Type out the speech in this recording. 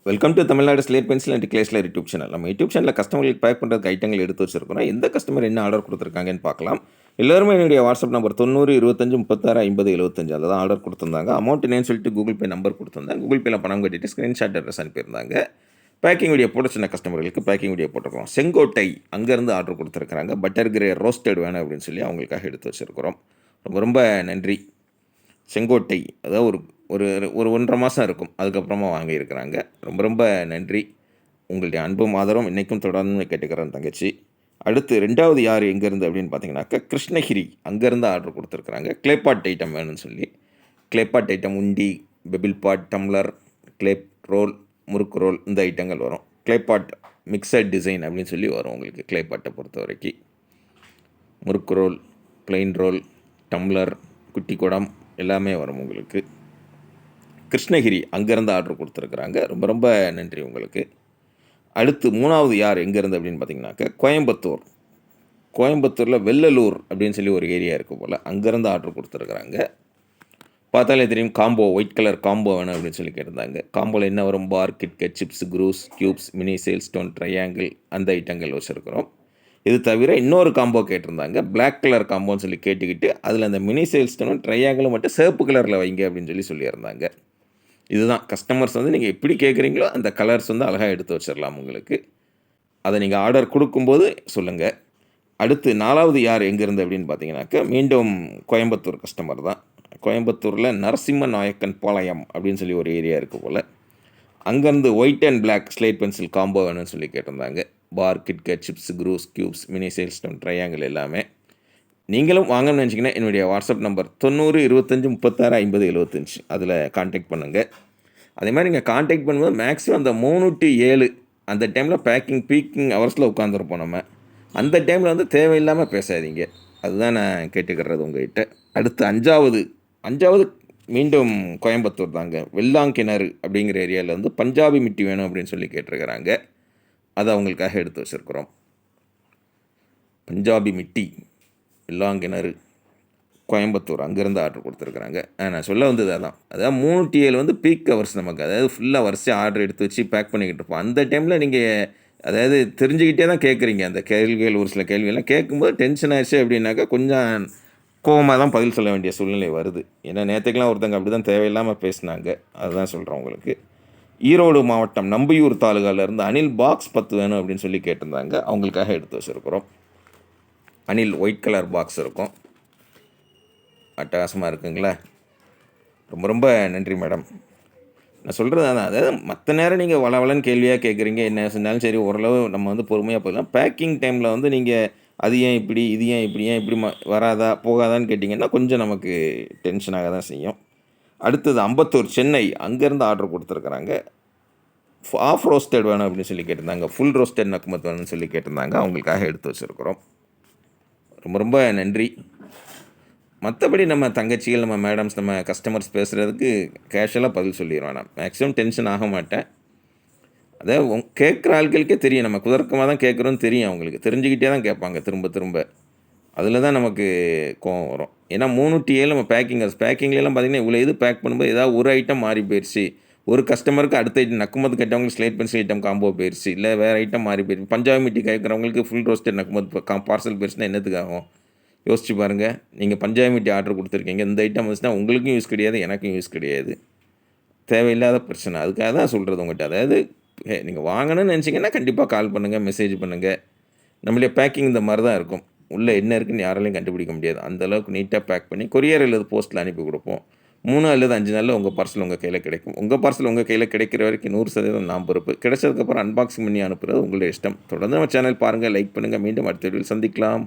Welcome to Tamil Nadu slate pencil and கிளேஸ்லர் YouTube channel. நம்ம YouTube சேனலில் கஸ்டமர்களுக்கு பேக் பண்ணுறதுக்கு ஐட்டங்கள் எடுத்து வச்சிருக்கிறோம். எந்த கஸ்டமர் என்ன ஆர்டர் கொடுத்துருக்காங்கன்னு பார்க்கலாம். எல்லாருமே என்னுடைய வாட்ஸ்அப் நம்பர் 90 25 36 50 75 அதில் தான் ஆர்டர் கொடுத்துருந்தாங்க. அமௌண்ட் என்னன்னு சொல்லிட்டு கூகுள் பே நம்பர் கொடுத்துருந்தாங்க. கூகுள் பேயில் பணம் கட்டிட்டு ஸ்க்ரீன்ஷாட் அட்ரஸ் அனுப்பியிருந்தாங்க. பேக்கிங் வீடியோ போட சின்ன கஸ்டமர்களுக்கு பேக்கிங் வீடியோ போட்டுருக்கோம். செங்கோட்டை அங்கேருந்து ஆர்டர் கொடுத்துருக்குறாங்க. பட்டர் கிரே ரோஸ்டட் வேணும் அப்படின்னு சொல்லி அவங்களுக்காக எடுத்து வச்சுருக்கிறோம். ரொம்ப ரொம்ப நன்றி. செங்கோட்டை அதாவது ஒரு ஒரு ஒரு 1.5 மாதம் இருக்கும், அதுக்கப்புறமா வாங்கியிருக்கிறாங்க. ரொம்ப ரொம்ப நன்றி. உங்களுடைய அன்பும் ஆதரவும் இன்றைக்கும் தொடர்ந்து கேட்டுக்கிறேன் தங்கச்சி. அடுத்து 2வது யார் எங்கேருந்து அப்படின்னு பார்த்தீங்கன்னாக்கா கிருஷ்ணகிரி அங்கேருந்து ஆர்டர் கொடுத்துருக்குறாங்க. கிளேபாட் ஐட்டம் வேணும்னு சொல்லி. கிளேபாட் ஐட்டம் உண்டி, பெபிள் பாட், டம்ளர், கிளேப் ரோல், முறுக்கு ரோல், இந்த ஐட்டங்கள் வரும். கிளேபாட் மிக்சட் டிசைன் அப்படின்னு சொல்லி வரும் உங்களுக்கு. கிளேபாட்டை பொறுத்த வரைக்கும் முறுக்கு ரோல், பிளெயின் ரோல், டம்ளர், குட்டி குடம் எல்லாமே வரும் உங்களுக்கு. கிருஷ்ணகிரி அங்கேருந்து ஆர்டர் கொடுத்துருக்குறாங்க. ரொம்ப ரொம்ப நன்றி உங்களுக்கு. அடுத்து 3வது யார் எங்கேருந்து அப்படின்னு பார்த்தீங்கன்னாக்கா கோயம்புத்தூர். கோயம்புத்தூரில் வெள்ளலூர் அப்படின்னு சொல்லி ஒரு ஏரியா இருக்குது போல், அங்கேருந்து ஆர்டர் கொடுத்துருக்குறாங்க. பார்த்தாலே தெரியும், காம்போ ஒயிட் கலர் காம்போ வேணும் அப்படின்னு சொல்லி கேட்டிருந்தாங்க. காம்போவில் என்ன வரும்? பார், கிட்கட், சிப்ஸ், குரூஸ், க்யூப்ஸ், மினி சேல் ஸ்டோன், ட்ரையாங்கிள், அந்த ஐட்டங்கள் வச்சுருக்கிறோம். இது தவிர இன்னொரு காம்போ கேட்டிருந்தாங்க. பிளாக் கலர் காம்போன்னு சொல்லி கேட்டுக்கிட்டு அதில் அந்த மினி சேல் ஸ்டோனும் ட்ரையாங்கிளும் மட்டும் சிவப்பு கலரில் வைங்க அப்படின்னு சொல்லி சொல்லியிருந்தாங்க. இதுதான் கஸ்டமர்ஸ் நீங்கள் எப்படி கேட்குறீங்களோ அந்த கலர்ஸ் அழகாக எடுத்து வச்சிடலாம் உங்களுக்கு. அதை நீங்கள் ஆர்டர் கொடுக்கும்போது சொல்லுங்கள். அடுத்து 4வது யார் எங்கேருந்து அப்படின்னு பார்த்தீங்கன்னாக்கா மீண்டும் கோயம்புத்தூர் கஸ்டமர் தான். கோயம்புத்தூரில் நரசிம்ம நாயக்கன் பாளையம் அப்படின்னு சொல்லி ஒரு ஏரியா இருக்குது போல், அங்கேருந்து white and black slate pencil combo வேணும்னு சொல்லி கேட்டிருந்தாங்க. பார், கிட்கட், சிப்ஸ், குரூஸ், க்யூப்ஸ், மினி சேல் ஸ்டோன், ட்ரையாங்கிள் எல்லாமே. நீங்களும் வாங்கணும்னு நினச்சிங்கன்னா என்னுடைய வாட்ஸ்அப் நம்பர் 90 25 36 50 75 அதில் கான்டாக்ட் பண்ணுங்கள். அதே மாதிரி நீங்கள் கான்டாக்ட் பண்ணும்போது மேக்ஸிமம் அந்த 3 to 7 அந்த டைமில் பீக்கிங் ஹவர்ஸில் உட்காந்துருப்போம் நம்ம. அந்த டைமில் தேவையில்லாமல் பேசாதீங்க. அதுதான் நான் கேட்டுக்கிறது உங்கள்கிட்ட. அடுத்து 5வது மீண்டும் கோயம்புத்தூர் தாங்க. வெள்ளாங்கிணறு அப்படிங்கிற ஏரியாவில் பஞ்சாபி மிட்டி வேணும் அப்படின்னு சொல்லி கேட்டிருக்கிறாங்க. அதை அவங்களுக்காக எடுத்து வச்சுருக்குறோம். பஞ்சாபி மிட்டி, வெள்ளாங்கிணறு, கோயம்புத்தூர் அங்கேருந்து ஆர்டர் கொடுத்துருக்குறாங்க. நான் சொல்ல வந்தது அதான். அதாவது 3 to 7 பீக் ஹவர்ஸ் நமக்கு. அதாவது ஃபுல்லாக வரிசையாக ஆர்டர் எடுத்து வச்சு பேக் பண்ணிக்கிட்டு இருப்போம். அந்த டைமில் நீங்கள் அதாவது தெரிஞ்சுக்கிட்டே தான் கேட்குறீங்க. அந்த கேள்விகள் ஒரு சில கேள்வியெல்லாம் கேட்கும்போது டென்ஷன் ஆயிடுச்சு அப்படின்னாக்கா கொஞ்சம் கோவமாக தான் பதில் சொல்ல வேண்டிய சூழ்நிலை வருது. ஏன்னா நேற்றுக்கெலாம் ஒருத்தங்க அப்படி தான் தேவையில்லாமல் பேசினாங்க. அதுதான் சொல்கிறேன் உங்களுக்கு. ஈரோடு மாவட்டம் நம்பியூர் தாலுகாவிலேருந்து அனில் பாக்ஸ் 10 வேணும் அப்படின்னு சொல்லி கேட்டிருந்தாங்க. அவங்களுக்காக எடுத்து வச்சுருக்குறோம். அனில் ஒயிட் கலர் பாக்ஸ் இருக்கும். அட்டகாசமாக இருக்குங்களா? ரொம்ப ரொம்ப நன்றி மேடம். நான் சொல்கிறது அதான். அதாவது மற்ற நேரம் நீங்கள் வளவலன்னு கேள்வியாக கேட்குறீங்க. என்ன சொன்னாலும் சரி, ஓரளவு நம்ம பொறுமையாக போயிடலாம். பேக்கிங் டைமில் நீங்கள் அது ஏன் இப்படி, இது ஏன் இப்படி, ஏன் இப்படி வராதா போகாதான்னு கேட்டிங்கன்னா கொஞ்சம் நமக்கு டென்ஷனாக தான் செய்யும். அடுத்தது அம்பத்தூர் சென்னை அங்கேருந்து ஆர்டர் கொடுத்துருக்குறாங்க. ஆஃப் ரோஸ்டட் வேணும் அப்படின்னு சொல்லி கேட்டிருந்தாங்க. ஃபுல் ரோஸ்டட் நக்குமத் வேணும்னு சொல்லி கேட்டிருந்தாங்க. அவங்களுக்காக எடுத்து வச்சுருக்குறோம். ரொம்ப ரொம்ப நன்றி. மற்றபடி நம்ம தங்கச்சிகள், நம்ம மேடம்ஸ், நம்ம கஸ்டமர்ஸ் பேசுகிறதுக்கு கேஷுவலாக பதில் சொல்லிடுவேன். நான் மேக்ஸிமம் டென்ஷன் ஆக மாட்டேன். அதாவது கேட்குற ஆட்களுக்கே தெரியும், நம்ம குதர்க்கமாக தான் கேட்குறோன்னு தெரியும். அவங்களுக்கு தெரிஞ்சுக்கிட்டே தான் கேட்பாங்க திரும்ப திரும்ப. அதில் தான் நமக்கு கோவம் வரும். ஏன்னா 3 to 7 நம்ம பேக்கிங்லாம் பார்த்திங்கன்னா இவ்வளோ இது பேக் பண்ணும்போது ஏதாவது ஒரு ஐட்டம் மாறி போயிடுச்சு. ஒரு கஸ்டமருக்கு அடுத்த ஐட்டம் நக்குமத்து கேட்டவங்களுக்கு ஸ்லேட் பென்சில் ஐட்டம் காம்போ போயிடுச்சு, இல்லை வேறு ஐட்டம் மாறி போயிடுச்சு. பஞ்சாபி மிட்டி கேட்குறவங்களுக்கு ஃபுல் ரோஸ்டட் நக்குமத்து பார்சல் போயிடுச்சுன்னா என்னத்துக்கு ஆகும்? யோசிச்சு பாருங்கள். நீங்கள் பஞ்சாபி மிட்டி ஆர்டர் கொடுத்துருக்கீங்க, இந்த ஐட்டம் வந்துச்சுன்னா உங்களுக்கும் யூஸ் கிடையாது, எனக்கும் யூஸ் கிடையாது. தேவையில்லாத பிரச்சனை. அதுக்காக தான் சொல்கிறது உங்கள்கிட்ட. அதாவது நீங்கள் வாங்கணும்னு நினச்சிங்கன்னா கண்டிப்பாக கால் பண்ணுங்கள், மெசேஜ் பண்ணுங்கள். நம்மளுடைய பேக்கிங் இந்த மாதிரி தான் இருக்கும். உள்ளே என்ன இருக்குன்னு யாராலையும் கண்டுபிடிக்க முடியாது. அந்தளவுக்கு நீட்டாக பேக் பண்ணி கொரியர் அல்லது போஸ்ட்டில் அனுப்பி கொடுப்போம். 3 அல்லது 5 நாளில் உங்கள் பார்சல் உங்கள் கையில் கிடைக்கும். உங்கள் பார்சல் உங்கள் கையில் கிடைக்கிற வரைக்கும் 100% நான் பொறுப்பு. கிடைச்சதுக்கப்புறம் அன்பாக்சிங் பண்ணி அனுப்புகிறது உங்களுடைய இஷ்டம். தொடர்ந்து நம்ம சேனல் பாருங்கள், லைக் பண்ணுங்கள். மீண்டும் அடுத்த வீடியோவில் சந்திக்கலாம்.